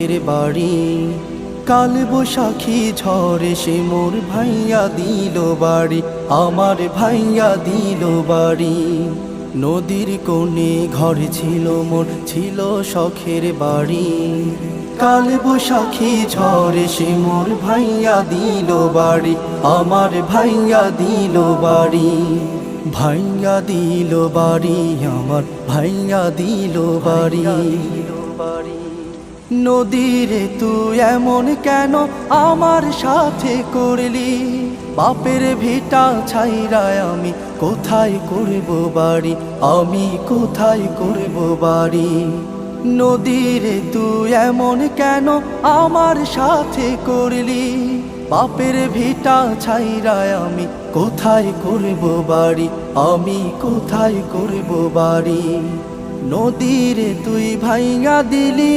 এর বাড়ি কাল বৈশাখী ঝড়ে সে মোর ভাইয়া দিল বাড়ি, আমার ভাইয়া দিল বাড়ি। নদীর কোণে ঘর ছিল মোর, ছিল শখের বাড়ি। কাল বৈশাখী ঝড়ে সে মোর ভাইয়া দিল বাড়ি, আমার ভাইয়া দিল বাড়ি। ভাইয়া দিল বাড়ি, আমার ভাইয়া দিল বাড়ি। নদীরে তুই এমন কেন আমার সাথে করলি? বাপের ভিটা ছাইরা আমি কোথায় করব বাড়ি, আমি কোথায় করব বাড়ি? নদীরে তুই এমন কেন আমার সাথে করলি? বাপের ভিটা ছাইরা আমি কোথায় করব বাড়ি, আমি কোথায় করব বাড়ি? নদীরে তুই ভাইয়া দিলি